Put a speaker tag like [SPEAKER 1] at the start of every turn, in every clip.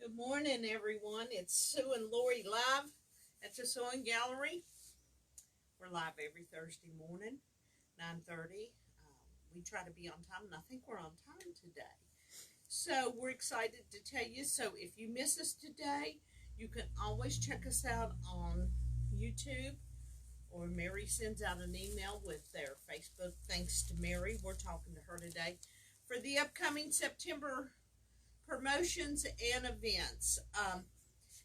[SPEAKER 1] Good morning, everyone. It's Sue and Lori live at the Sewing Gallery. We're live every Thursday morning, 9:30. We try to be on time, and I think we're on time today. So we're excited to tell you. So if you miss us today, you can always check us out on YouTube, or Mary sends out an email with their Facebook. Thanks to Mary, we're talking to her today for the upcoming September promotions and events.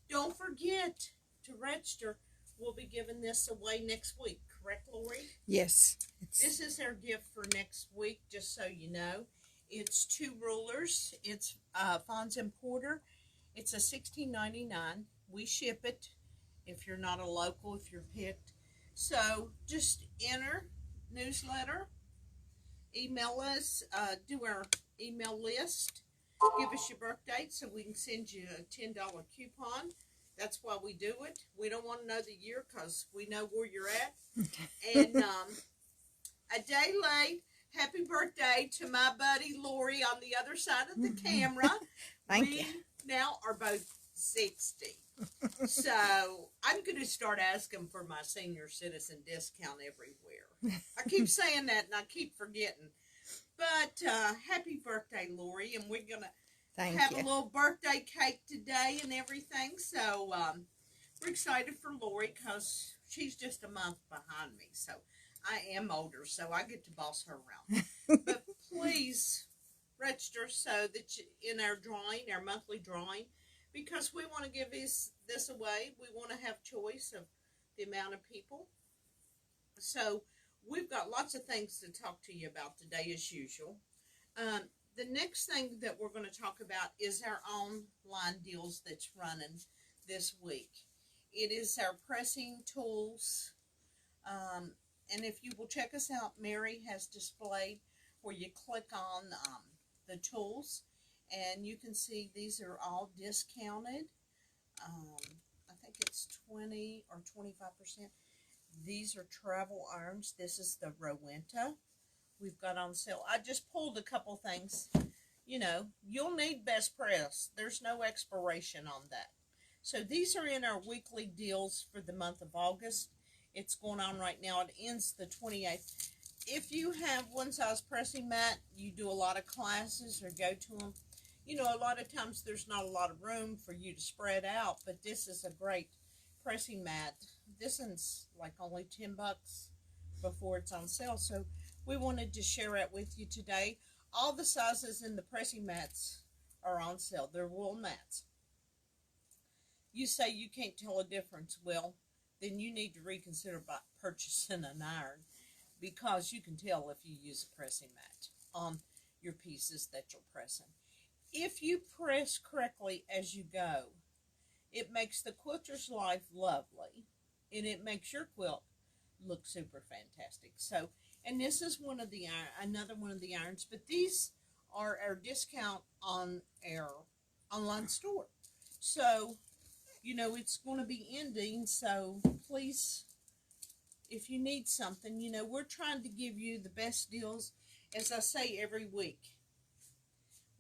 [SPEAKER 1] Don't forget to register. We'll be giving this away next week, correct, Lori?
[SPEAKER 2] Yes.
[SPEAKER 1] This is our gift for next week, just so you know. It's 2 rulers. It's Fons and Porter. It's a $16.99. We ship it if you're not a local, if you're picked. So just enter newsletter, email us, do our email list. Give us your birth date so we can send you a $10 coupon. That's why we do it. We don't want to know the year because we know where you're at. And a day late, happy birthday to my buddy Lori on the other side of the camera.
[SPEAKER 2] Thank you.
[SPEAKER 1] Now are both 60. So I'm going to start asking for my senior citizen discount everywhere. I keep saying that and I keep forgetting. But happy birthday, Lori, and we're going to have a little birthday cake today and everything. So we're excited for Lori because she's just a month behind me. So I am older, so I get to boss her around. But please register so that in our drawing, our monthly drawing, because we want to give this away. We want to have choice of the amount of people. So we've got lots of things to talk to you about today as usual. The next thing that we're going to talk about is our online deals that's running this week. It is our pressing tools. And if you will check us out, Mary has displayed where you click on the tools. And you can see these are all discounted. I think it's 20 or 25%. These are travel irons. This is the Rowenta we've got on sale. I just pulled a couple things. You know, you'll need best press. There's no expiration on that. So these are in our weekly deals for the month of August. It's going on right now. It ends the 28th. If you have one size pressing mat, you do a lot of classes or go to them. You know, a lot of times there's not a lot of room for you to spread out, but this is a great pressing mat. This one's like only $10 before it's on sale, so we wanted to share it with you today. All the sizes in the pressing mats are on sale. They're wool mats. You say you can't tell a difference. Well, then you need to reconsider purchasing an iron, because you can tell if you use a pressing mat on your pieces that you're pressing. If you press correctly as you go, it makes the quilter's life lovely, and it makes your quilt look super fantastic. So, and this is one of the another one of the irons, but these are our discount on our online store. So, you know, it's going to be ending, so please, if you need something, you know, we're trying to give you the best deals, as I say every week.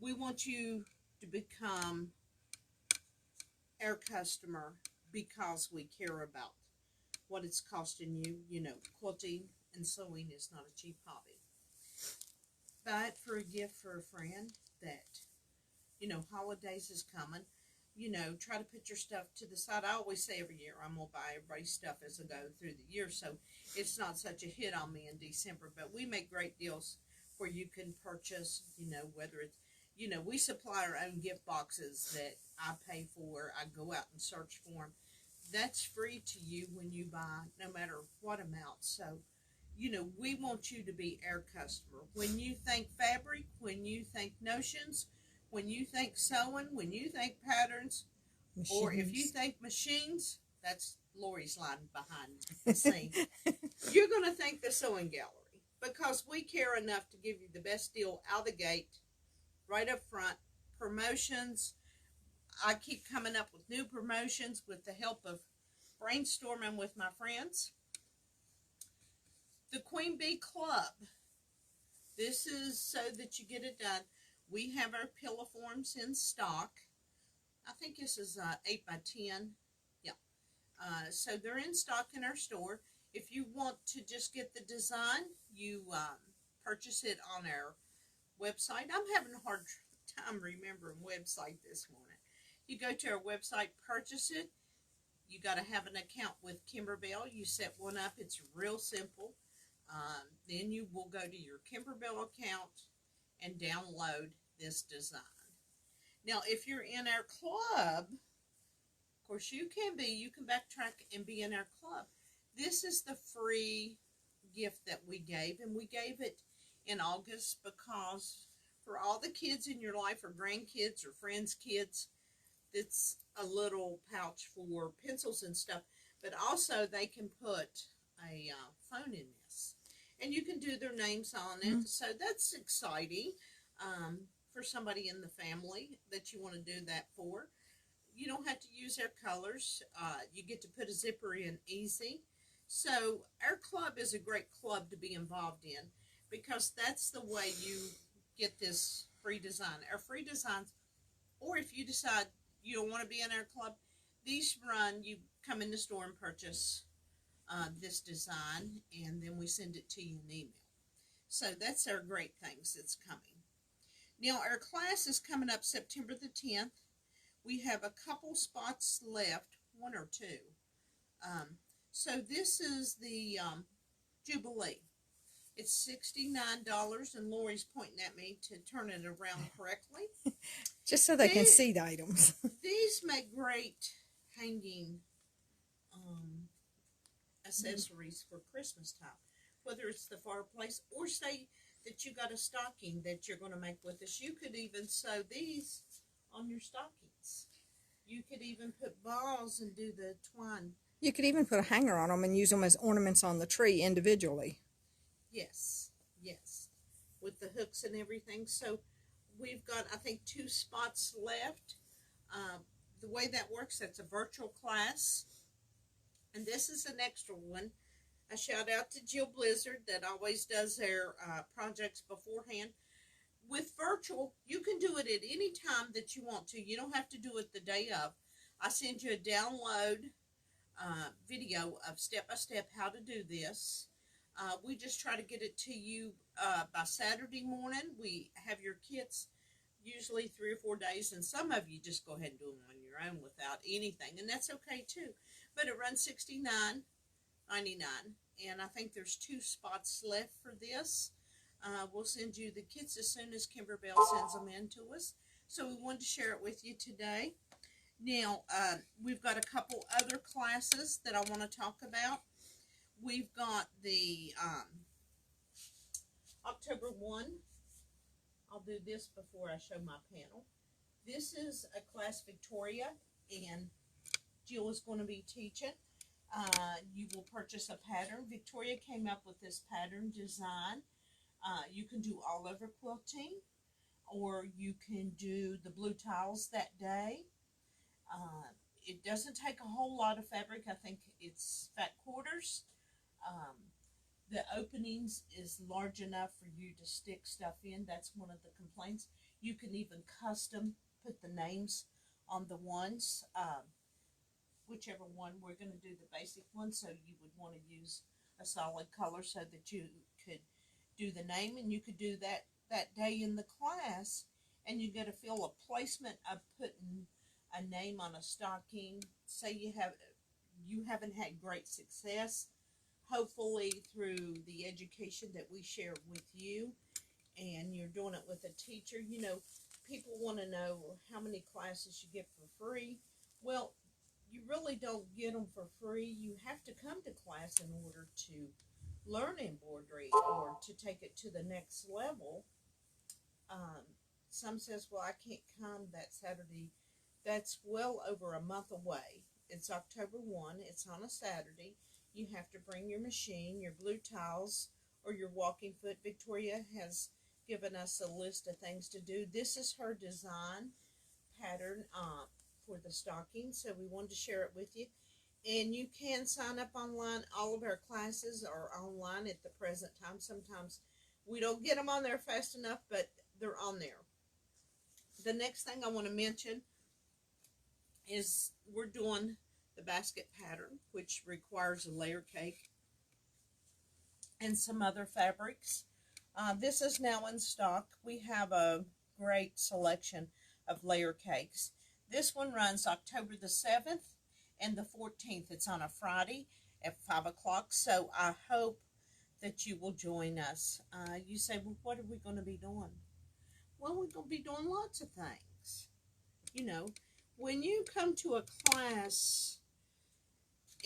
[SPEAKER 1] We want you to become our customer because we care about what it's costing you. You know, quilting and sewing is not a cheap hobby. But for a gift for a friend that, you know, holidays is coming, you know, try to put your stuff to the side. I always say every year I'm going to buy everybody's stuff as I go through the year, so it's not such a hit on me in December. But we make great deals where you can purchase, you know, whether it's, you know, we supply our own gift boxes that I pay for. I go out and search for them. That's free to you when you buy, no matter what amount. So, you know, we want you to be our customer. When you think fabric, when you think notions, when you think sewing, when you think patterns, machines, or if you think machines, that's Lori's line behind the scene. You're going to think the Sewing Gallery, because we care enough to give you the best deal out the gate, right up front. Promotions, I keep coming up with new promotions with the help of brainstorming with my friends. The Queen Bee Club. This is so that you get it done. We have our pillow forms in stock. I think this is 8 by 10. Yeah. So they're in stock in our store. If you want to just get the design, you purchase it on our website. I'm having a hard time remembering website this morning. You go to our website, purchase it. You got to have an account with Kimberbell. You set one up. It's real simple. Then you will go to your Kimberbell account and download this design. Now, if you're in our club, of course you can backtrack and be in our club. This is the free gift that we gave, and we gave it in August because for all the kids in your life, or grandkids or friends' kids, it's a little pouch for pencils and stuff, but also they can put a phone in this, and you can do their names on it. So that's exciting for somebody in the family that you want to do that for. You don't have to use our colors. You get to put a zipper in easy. So our club is a great club to be involved in, because that's the way you get this free design. Our free designs, or if you decide you don't want to be in our club, these run, you come in the store and purchase this design, and then we send it to you in email. So that's our great things that's coming. Now, our class is coming up September the 10th. We have a couple spots left, one or two. So this is the Jubilee. It's $69, and Lori's pointing at me to turn it around correctly.
[SPEAKER 2] Just so they can see the items.
[SPEAKER 1] These make great hanging accessories for Christmas time. Whether it's the fireplace, or say that you got a stocking that you're going to make with us. You could even sew these on your stockings. You could even put balls and do the twine.
[SPEAKER 2] You could even put a hanger on them and use them as ornaments on the tree individually.
[SPEAKER 1] Yes, yes, with the hooks and everything. So we've got, I think, 2 spots left. The way that works, that's a virtual class. And this is an extra one. A shout out to Jill Blizzard that always does their projects beforehand. With virtual, you can do it at any time that you want to. You don't have to do it the day of. I send you a download video of step-by-step how to do this. We just try to get it to you by Saturday morning. We have your kits usually 3 or 4 days, and some of you just go ahead and do them on your own without anything, and that's okay too. But it runs $69.99, and I think there's 2 spots left for this. We'll send you the kits as soon as Kimberbell sends them in to us. So we wanted to share it with you today. Now, we've got a couple other classes that I want to talk about. We've got the October 1. I'll do this before I show my panel. This is a class Victoria, and Jill is going to be teaching. You will purchase a pattern. Victoria came up with this pattern design. You can do all over quilting, or you can do the blue tiles that day. It doesn't take a whole lot of fabric. I think it's fat quarters. The openings is large enough for you to stick stuff in. That's one of the complaints. You can even custom put the names on the ones. Whichever one, we're going to do the basic one, so you would want to use a solid color so that you could do the name, and you could do that day in the class, and you get a feel of placement of putting a name on a stocking. Say you haven't had great success, hopefully through the education that we share with you, and you're doing it with a teacher. You know, people want to know how many classes you get for free. Well, you really don't get them for free. You have to come to class in order to learn embroidery or to take it to the next level. Some says, well, I can't come that Saturday. That's well over a month away. It's October 1. It's on a Saturday. You have to bring your machine, your blue tiles, or your walking foot. Victoria has given us a list of things to do. This is her design pattern for the stocking, so we wanted to share it with you. And you can sign up online. All of our classes are online at the present time. Sometimes we don't get them on there fast enough, but they're on there. The next thing I want to mention is we're doing the basket pattern, which requires a layer cake and some other fabrics. This is now in stock. We have a great selection of layer cakes. This one runs October the 7th and the 14th. It's on a Friday at 5 o'clock, so I hope that you will join us. You say, well, what are we going to be doing? Well, we're going to be doing lots of things. You know, when you come to a class,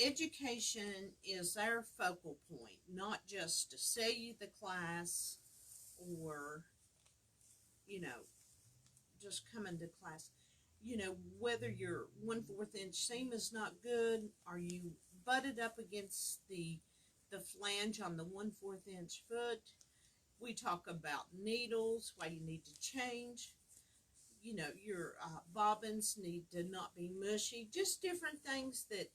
[SPEAKER 1] education is our focal point, not just to sell you the class or, you know, just coming to class. You know, whether your 1/4 inch seam is not good, or you butted up against the flange on the 1/4 inch foot. We talk about needles, why you need to change. You know, your bobbins need to not be mushy. Just different things that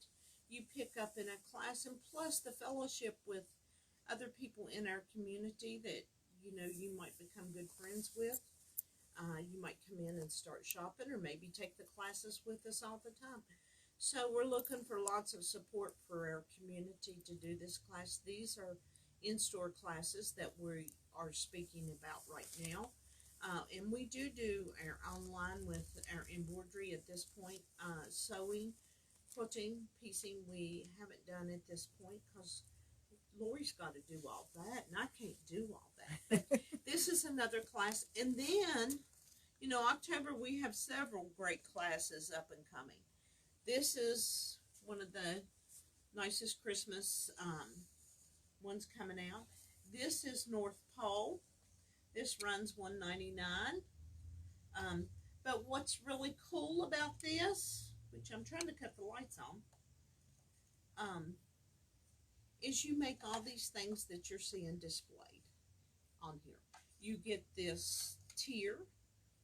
[SPEAKER 1] you pick up in a class, and plus the fellowship with other people in our community that, you know, you might become good friends with. You might come in and start shopping, or maybe take the classes with us all the time. So we're looking for lots of support for our community to do this class. These are in-store classes that we are speaking about right now. And we do our online with our embroidery at this point. Sewing, quilting, piecing, we haven't done at this point because Lori's got to do all that, and I can't do all that. But this is another class. And then, you know, October we have several great classes up and coming. This is one of the nicest Christmas ones coming out. This is North Pole. This runs $1.99. But what's really cool about this, which I'm trying to cut the lights on, is you make all these things that you're seeing displayed on here. You get this tier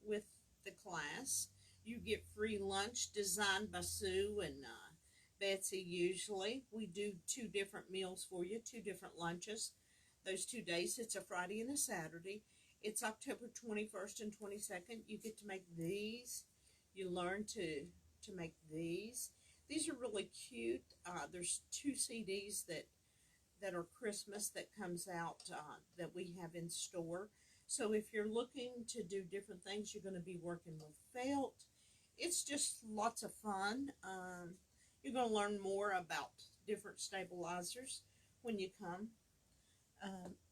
[SPEAKER 1] with the class. You get free lunch designed by Sue and Betsy usually. We do 2 different meals for you, 2 different lunches. Those 2 days, it's a Friday and a Saturday. It's October 21st and 22nd. You get to make these. You learn to make these. These are really cute. There's 2 CDs that are Christmas that comes out that we have in store. So if you're looking to do different things, you're going to be working with felt. It's just lots of fun. You're going to learn more about different stabilizers when you come.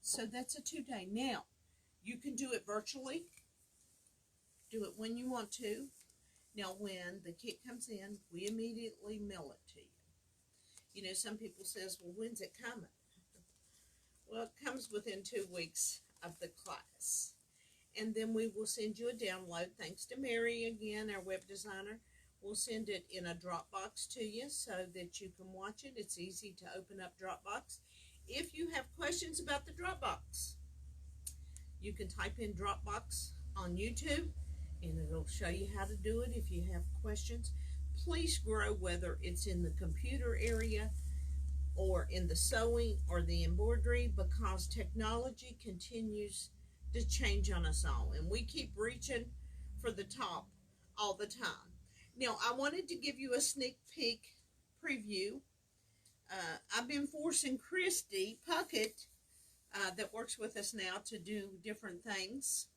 [SPEAKER 1] So that's a 2-day. Now, you can do it virtually. Do it when you want to. Now, when the kit comes in, we immediately mail it to you. You know, some people says, well, when's it coming? Well, it comes within 2 weeks of the class. And then we will send you a download. Thanks to Mary, again, our web designer. We'll send it in a Dropbox to you so that you can watch it. It's easy to open up Dropbox. If you have questions about the Dropbox, you can type in Dropbox on YouTube, and it'll show you how to do it if you have questions. Please grow, whether it's in the computer area or in the sewing or the embroidery, because technology continues to change on us all, and we keep reaching for the top all the time. Now, I wanted to give you a sneak peek preview. I've been forcing Christy Puckett, that works with us now, to do different things.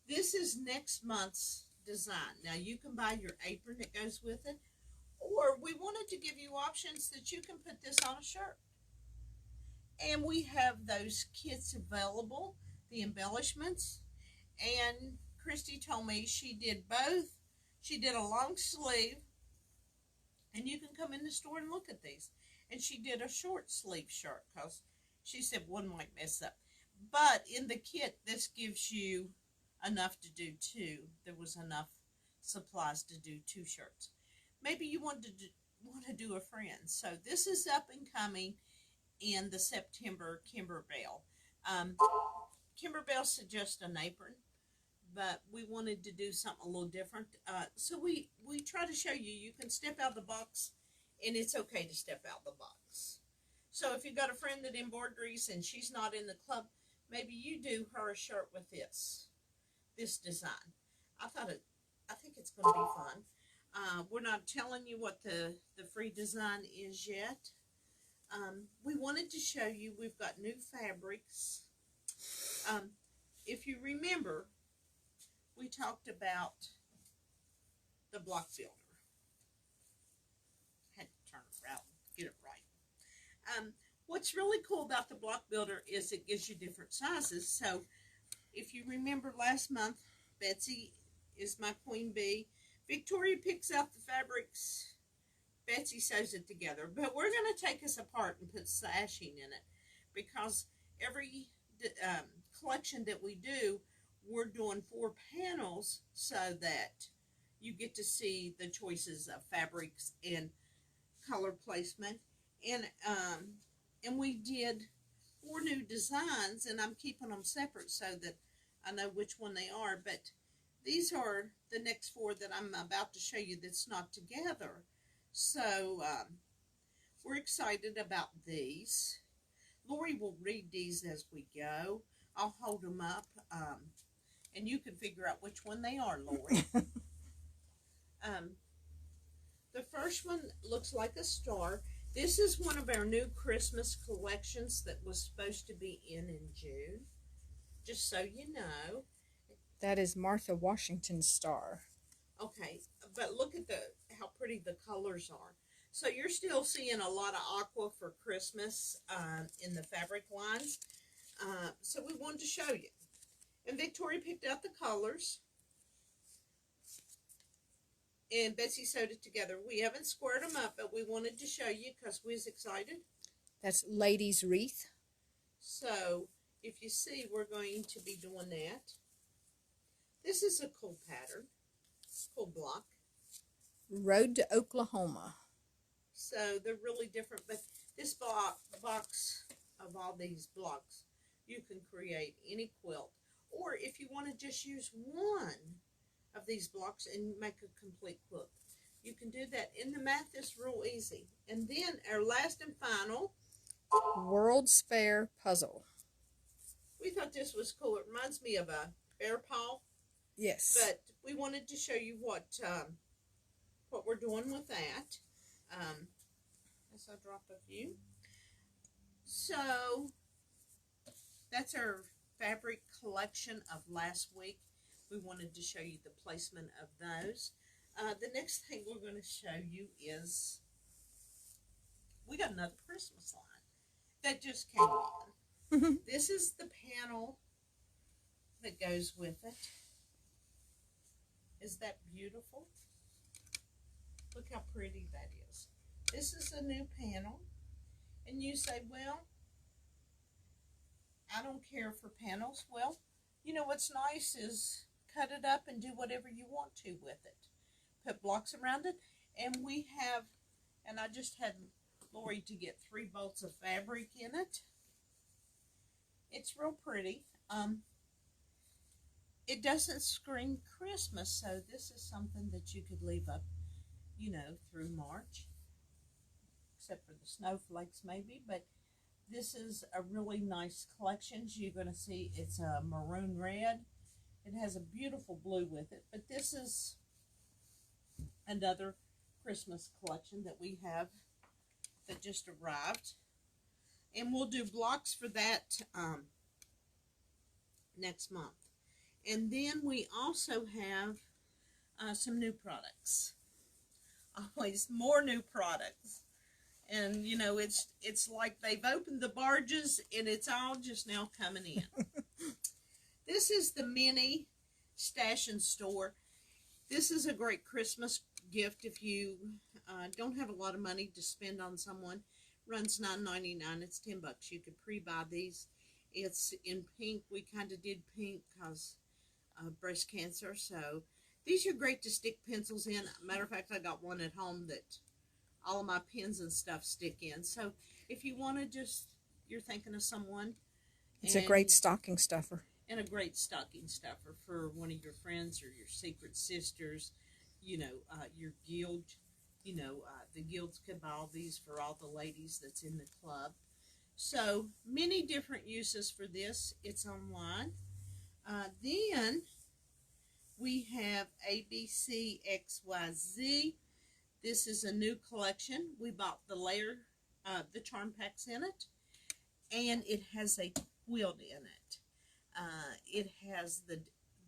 [SPEAKER 1] This is next month's design. Now, you can buy your apron that goes with it, or we wanted to give you options that you can put this on a shirt. And we have those kits available, the embellishments. And Christy told me she did both. She did a long sleeve, and you can come in the store and look at these. And she did a short sleeve shirt because she said one might mess up. But in the kit, this gives you enough to do 2. There was enough supplies to do 2 shirts. Maybe you want to do a friend. So this is up and coming in the September Kimberbell. Kimberbell suggests an apron, but we wanted to do something a little different. So we try to show you can step out of the box, and it's okay to step out the box. So if you've got a friend that embroideries and she's not in the club, maybe you do her a shirt with this design. I think it's going to be fun. We're not telling you what the free design is yet. We wanted to show you we've got new fabrics. If you remember, we talked about the block builder. Had to turn it around, get it right. What's really cool about the block builder is it gives you different sizes. So if you remember last month, Betsy is my queen bee. Victoria picks out the fabrics. Betsy sews it together. But we're going to take us apart and put sashing in it, because every collection that we do, we're doing 4 panels so that you get to see the choices of fabrics and color placement. And we did 4 new designs, and I'm keeping them separate so that I know which one they are. But these are the next 4 that I'm about to show you that's not together. So we're excited about these. Lori will read these as we go. I'll hold them up, and you can figure out which one they are, Lori. The first one looks like a star. This is one of our new Christmas collections that was supposed to be in June, just so you know.
[SPEAKER 2] That is Martha Washington's star.
[SPEAKER 1] Okay, but look at how pretty the colors are. So you're still seeing a lot of aqua for Christmas in the fabric lines. So we wanted to show you. And Victoria picked out the colors. And Betsy sewed it together. We haven't squared them up, but we wanted to show you because we was excited.
[SPEAKER 2] That's Lady's Wreath.
[SPEAKER 1] So if you see, we're going to be doing that. This is a cool pattern. Cool block.
[SPEAKER 2] Road to Oklahoma.
[SPEAKER 1] So they're really different, but this box of all these blocks, you can create any quilt. Or if you want to just use one of these blocks and make a complete quilt, you can do that. And the math is real easy. And then our last and final
[SPEAKER 2] World's Fair puzzle.
[SPEAKER 1] We thought this was cool. It reminds me of a bear paw.
[SPEAKER 2] Yes.
[SPEAKER 1] But we wanted to show you what we're doing with that. As I drop a few. So that's our fabric collection of last week. We wanted to show you the placement of those. The next thing we're going to show you is we got another Christmas line that just came in. This is the panel that goes with it. Is that beautiful? Look how pretty that is. This is a new panel. And you say, well, I don't care for panels. Well, you know what's nice is cut it up and do whatever you want to with it. Put blocks around it. And we have, and I just had Lori to get 3 bolts of fabric in it. It's real pretty. It doesn't scream Christmas, so this is something that you could leave up, you know, through March. Except for the snowflakes maybe, but this is a really nice collection. You're going to see it's a maroon red. It has a beautiful blue with it, but this is another Christmas collection that we have that just arrived. And we'll do blocks for that next month. And then we also have some new products. Always more new products. And, you know, it's like they've opened the barges and it's all just now coming in. This is the mini stash and store. This is a great Christmas gift if you don't have a lot of money to spend on someone. Runs $9.99. It's $10. You could pre-buy these. It's in pink. We kind of did pink because of breast cancer. So these are great to stick pencils in. Matter of fact, I got one at home that all of my pens and stuff stick in. So if you want to just, you're thinking of someone.
[SPEAKER 2] It's a great stocking stuffer.
[SPEAKER 1] And a great stocking stuffer for one of your friends or your secret sisters, you know, your guild, you know, the guilds could buy all these for all the ladies that's in the club. So many different uses for this. It's online. Then We have ABCXYZ. This is a new collection. We bought the the charm packs in it, and it has a quilt in it. It has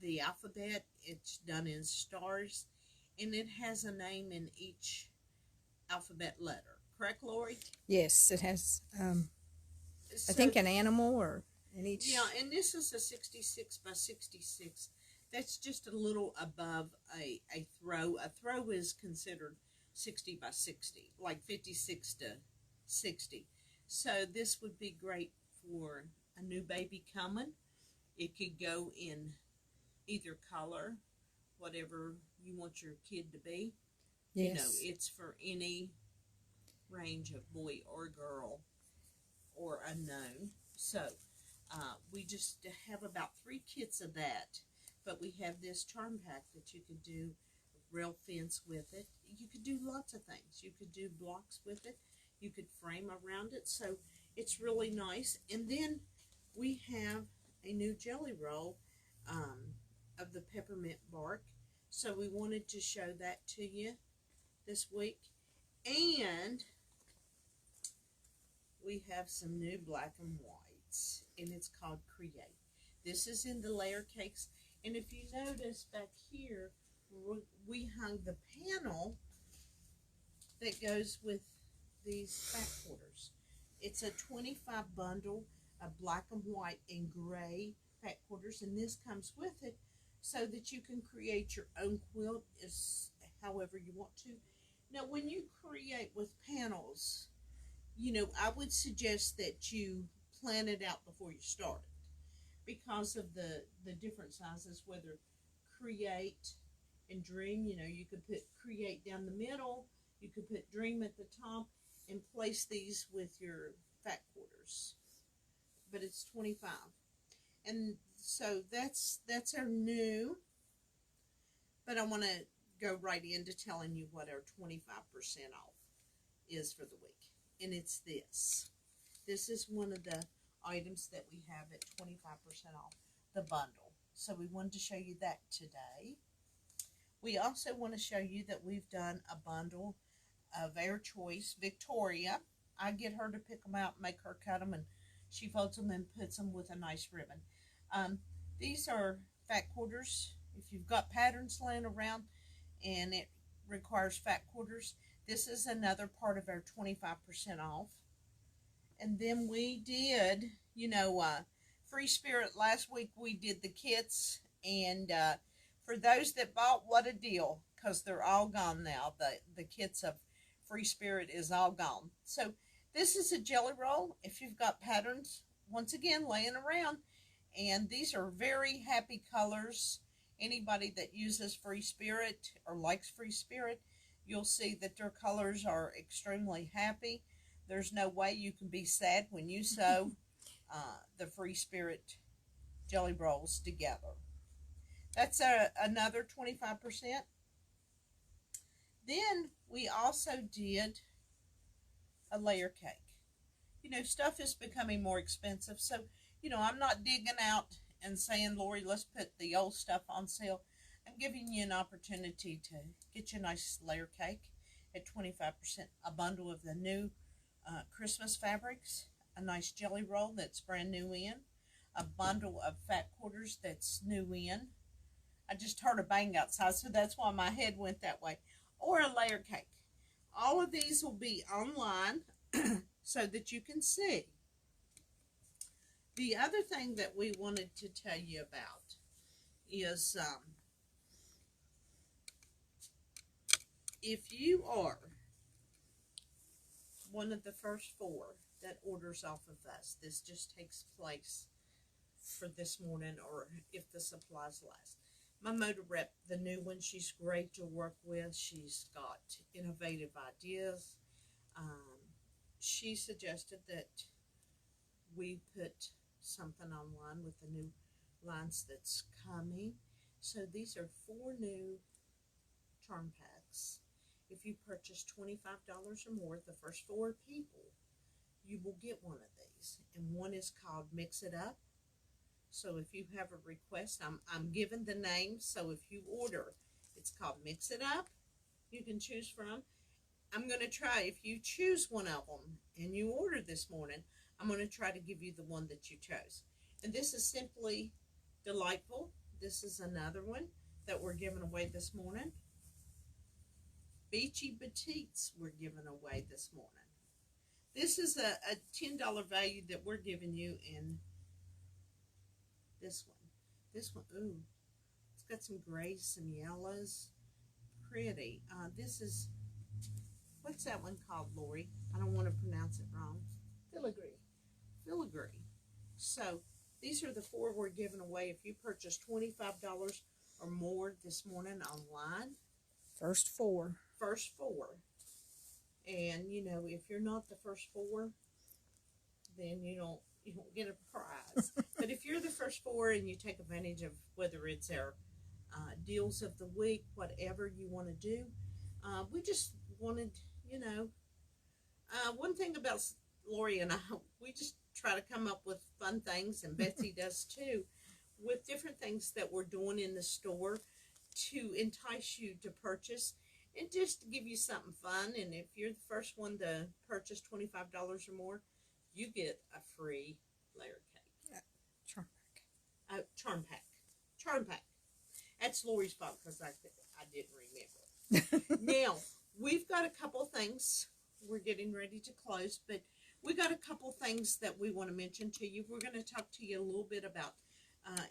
[SPEAKER 1] the alphabet. It's done in stars, and it has a name in each alphabet letter. Correct, Lori?
[SPEAKER 2] Yes, it has,
[SPEAKER 1] So,
[SPEAKER 2] I think, an animal or in each.
[SPEAKER 1] yeah, and this is a 66 by 66. That's just a little above a throw. A throw is considered 60 by 60, like 56 to 60. So this would be great for a new baby coming. It could go in either color, whatever you want your kid to be.
[SPEAKER 2] Yes.
[SPEAKER 1] You know, it's for any range of boy or girl or unknown. So we just have about 3 kits of that. But we have this charm pack that you could do rail fence with it. You could do lots of things. You could do blocks with it. You could frame around it. So it's really nice. And then we have a new jelly roll of the peppermint bark. So we wanted to show that to you this week. And we have some new black and whites, and it's called Create. This is in the layer cakes, and if you notice back here, we hung the panel that goes with these fat quarters. It's a 25 bundle of black and white and gray fat quarters, and this comes with it so that you can create your own quilt as however you want to. Now, when you create with panels, you know, I would suggest that you plan it out before you start it because of the different sizes, whether create and dream. You know, you could put create down the middle, you could put dream at the top, and place these with your fat quarters. But it's 25. And so that's our new. But I want to go right into telling you what our 25% off is for the week. And it's this. This is one of the items that we have at 25% off, the bundle. So we wanted to show you that today. We also want to show you that we've done a bundle of our choice. Victoria, I get her to pick them out, make her cut them, and she folds them and puts them with a nice ribbon. These are fat quarters. If you've got patterns laying around and it requires fat quarters, this is another part of our 25% off. And then we did, you know, Free Spirit. Last week we did the kits. And for those that bought, what a deal. Because they're all gone now. The kits of Free Spirit is all gone. So this is a jelly roll. If you've got patterns, once again, laying around. And these are very happy colors. Anybody that uses Free Spirit or likes Free Spirit, you'll see that their colors are extremely happy. There's no way you can be sad when you sew the Free Spirit jelly rolls together. That's another 25%. Then we also did a layer cake. You know, stuff is becoming more expensive, so, you know, I'm not digging out and saying, Lori, let's put the old stuff on sale. I'm giving you an opportunity to get you a nice layer cake at 25%, a bundle of the new Christmas fabrics, a nice jelly roll that's brand new in, a bundle of fat quarters that's new in. I just heard a bang outside, so that's why my head went that way. Or a layer cake. All of these will be online so that you can see. The other thing that we wanted to tell you about is if you are one of the first 4 that orders off of us, this just takes place for this morning or if the supplies last. My motor rep, the new one, she's great to work with. She's got innovative ideas. She suggested that we put something online with the new lines that's coming. So these are 4 new charm packs. If you purchase $25 or more, the first 4 people, you will get one of these. And one is called Mix It Up. So if you have a request, I'm giving the name. So if you order, it's called Mix It Up. You can choose from. I'm going to try, if you choose one of them and you order this morning, I'm going to try to give you the one that you chose. And this is Simply Delightful. This is another one that we're giving away this morning. Beachy Batiks we're giving away this morning. This is a $10 value that we're giving you in this one. This one, ooh, it's got some grays, some yellows. Pretty. This is, what's that one called, Lori? I don't want to pronounce it wrong.
[SPEAKER 2] Filigree.
[SPEAKER 1] Filigree. So these are the four we're giving away. If you purchase $25 or more this morning online.
[SPEAKER 2] First four.
[SPEAKER 1] First four. And you know, if you're not the first four, then you don't get a prize. But if you're the first four and you take advantage of whether it's our deals of the week, whatever you want to do, we just wanted, you know, one thing about Lori and I, we just try to come up with fun things, and Betsy does too, with different things that we're doing in the store to entice you to purchase and just to give you something fun. And if you're the first one to purchase $25 or more, you get a free layer cake.
[SPEAKER 2] Charm pack.
[SPEAKER 1] Charm pack. Charm pack. That's Lori's fault because I didn't remember. Now, we've got a couple things. We're getting ready to close, but we got a couple things that we want to mention to you. We're going to talk to you a little bit about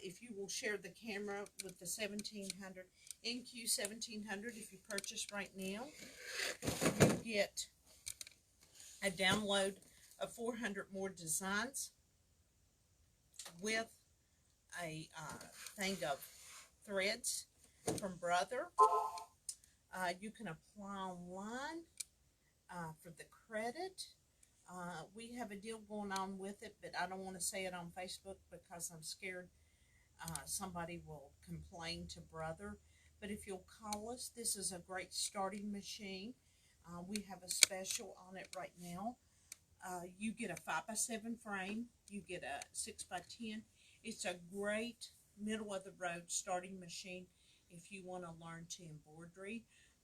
[SPEAKER 1] if you will share the camera with the 1700 NQ 1700. If you purchase right now, you get a download of 400 more designs with a thing of threads from Brother. You can apply online for the credit. We have a deal going on with it, but I don't want to say it on Facebook because I'm scared somebody will complain to Brother. But if you'll call us, this is a great starting machine. We have a special on it right now. You get a 5x7 frame. You get a 6x10. It's a great middle of the road starting machine if you want to learn to embroidery.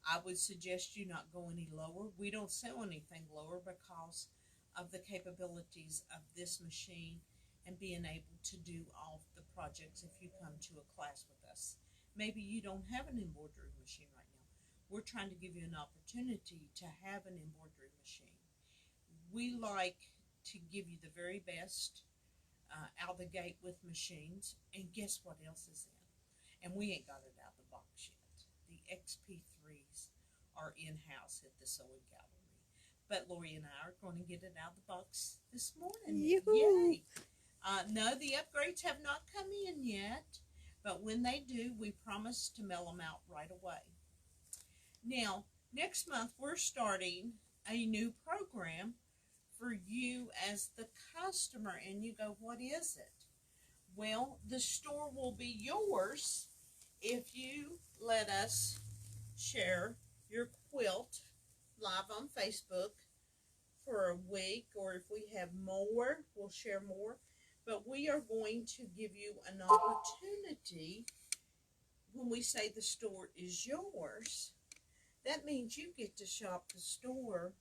[SPEAKER 1] I would suggest you not go any lower. We don't sell anything lower because of the capabilities of this machine and being able to do all the projects if you come to a class with us. Maybe you don't have an embroidery machine right now. We're trying to give you an opportunity to have an embroidery machine. We like to give you the very best out the gate with machines, and guess what else is in? And we ain't got it out the box yet. The XP3s are in-house at the Sewing Gallery. But Lori and I are going to get it out of the box this morning.
[SPEAKER 2] Yoo-hoo.
[SPEAKER 1] Yay! No, the upgrades have not come in yet, but when they do, we promise to mail them out right away. Now, next month, we're starting a new program for you as the customer, and you go, what is it? Well, the store will be yours if you let us share your quilt live on Facebook for a week, or if we have more, we'll share more. But we are going to give you an opportunity when we say the store is yours. That means you get to shop the store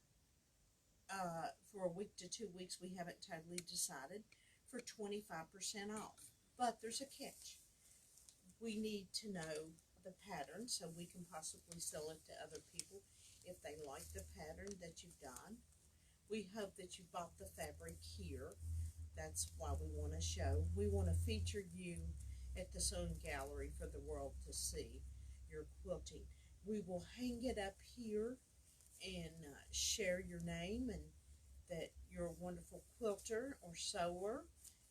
[SPEAKER 1] for a week to 2 weeks. We haven't totally decided, for 25% off. But there's a catch. We need to know the pattern so we can possibly sell it to other people if they like the pattern that you've done. We hope that you bought the fabric here. That's why we want to show. We want to feature you at the Sewing Gallery for the world to see your quilting. We will hang it up here and share your name and that you're a wonderful quilter or sewer.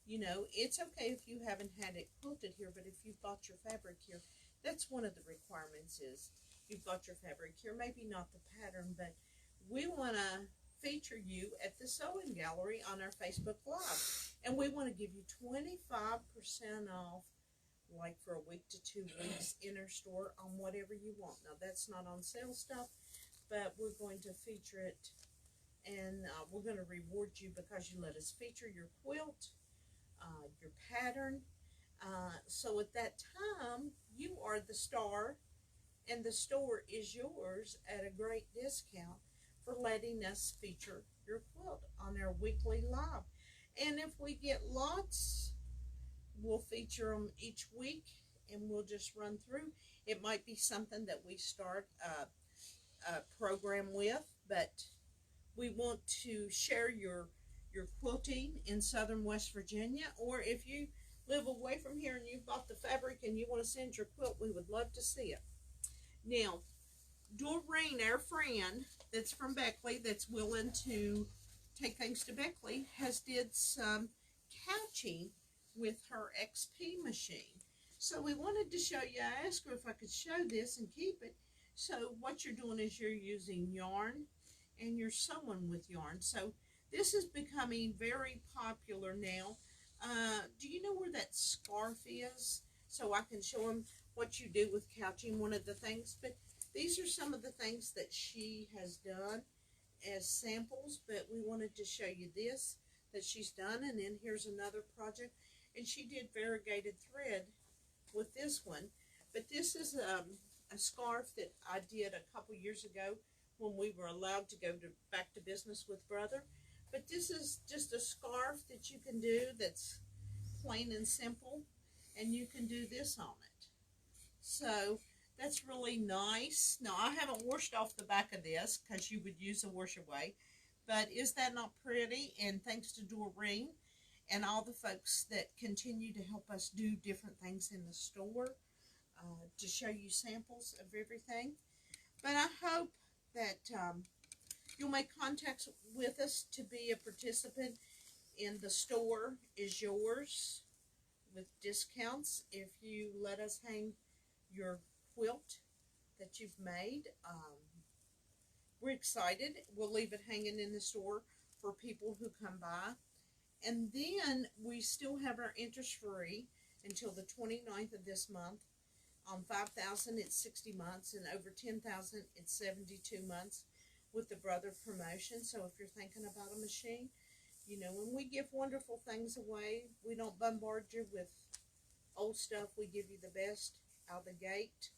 [SPEAKER 1] You know, it's okay if you haven't had it quilted here, but if you've bought your fabric here, that's one of the requirements is you've bought your fabric here. Maybe not the pattern, but we want to feature you at the Sewing Gallery on our Facebook Live. And we want to give you 25% off, like for a week to 2 weeks in our store on whatever you want. Now, that's not on sale stuff, but we're going to feature it, and we're going to reward you because you let us feature your quilt, your pattern. So at that time, you are the star, and the store is yours at a great discount for letting us feature your quilt on our weekly live. And if we get lots, we'll feature them each week, and we'll just run through. It might be something that we start a program with, but we want to share your quilting in southern West Virginia, or if you live away from here and you've bought the fabric and you want to send your quilt, we would love to see it. Now, Doreen, our friend that's from Beckley, that's willing to take things to Beckley, has did some couching with her XP machine. So we wanted to show you. I asked her if I could show this and keep it. So what you're doing is you're using yarn and you're sewing with yarn. So this is becoming very popular now. Do you know where that scarf is? So I can show them what you do with couching, one of the things. But these are some of the things that she has done as samples, but we wanted to show you this that she's done. And then here's another project, and she did variegated thread with this one. But this is a scarf that I did a couple years ago when we were allowed to go back to business with Brother. But this is just a scarf that you can do that's plain and simple, and you can do this on it. So that's really nice. Now, I haven't washed off the back of this because you would use a wash away, but is that not pretty? And thanks to Doreen and all the folks that continue to help us do different things in the store to show you samples of everything. But I hope that you'll make contact with us to be a participant in the store is yours with discounts if you let us hang your quilt that you've made. We're excited. We'll leave it hanging in the store for people who come by. And then we still have our interest free until the 29th of this month. On 5,000 it's 60 months, and over 10,000 it's 72 months with the Brother promotion. So if you're thinking about a machine, you know, when we give wonderful things away, we don't bombard you with old stuff. We give you the best out the gate.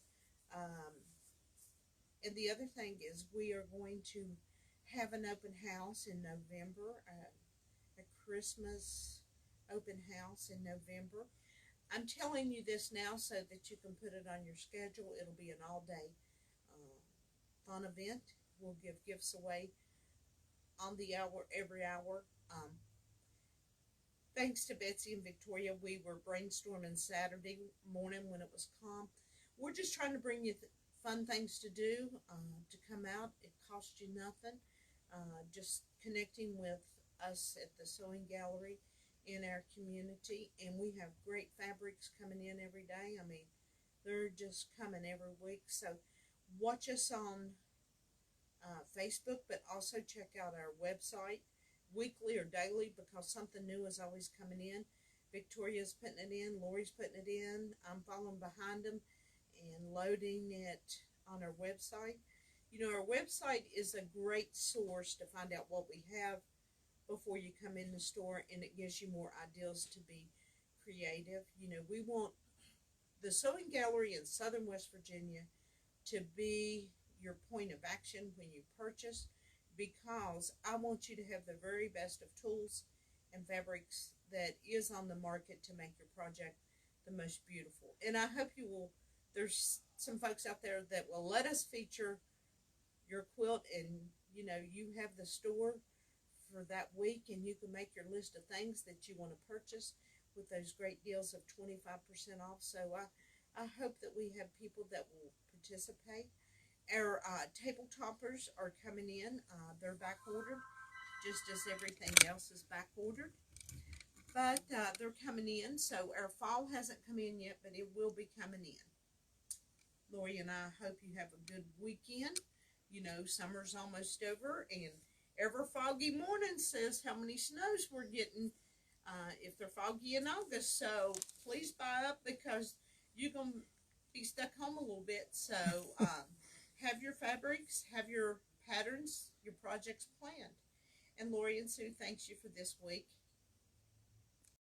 [SPEAKER 1] And the other thing is we are going to have an open house in November, a Christmas open house in November. I'm telling you this now so that you can put it on your schedule. It'll be an all-day fun event. We'll give gifts away on the hour, every hour. Thanks to Betsy and Victoria, we were brainstorming Saturday morning when it was calm. We're just trying to bring you fun things to do, to come out. It costs you nothing. Just connecting with us at the Sewing Gallery in our community, and we have great fabrics coming in every day. I mean, they're just coming every week. So watch us on Facebook, but also check out our website weekly or daily, because something new is always coming in. Victoria's putting it in, Lori's putting it in, I'm following behind them and loading it on our website. You know, our website is a great source to find out what we have before you come in the store, and it gives you more ideas to be creative. You know, we want the Sewing Gallery in Southern West Virginia to be your point of action when you purchase, because I want you to have the very best of tools and fabrics that is on the market to make your project the most beautiful. And I hope you will, there's some folks out there that will let us feature your quilt, and you know, you have the store for that week, and you can make your list of things that you want to purchase with those great deals of 25% off. So I hope that we have people that will participate. Our table toppers are coming in. They're back ordered, just as everything else is back ordered. But they're coming in. So our fall hasn't come in yet, but it will be coming in. Lori and I hope you have a good weekend. You know, summer's almost over, and every foggy morning says how many snows we're getting if they're foggy in August. So please buy up, because you're going to be stuck home a little bit. So have your fabrics, have your patterns, your projects planned. And Lori and Sue, thanks you for this week.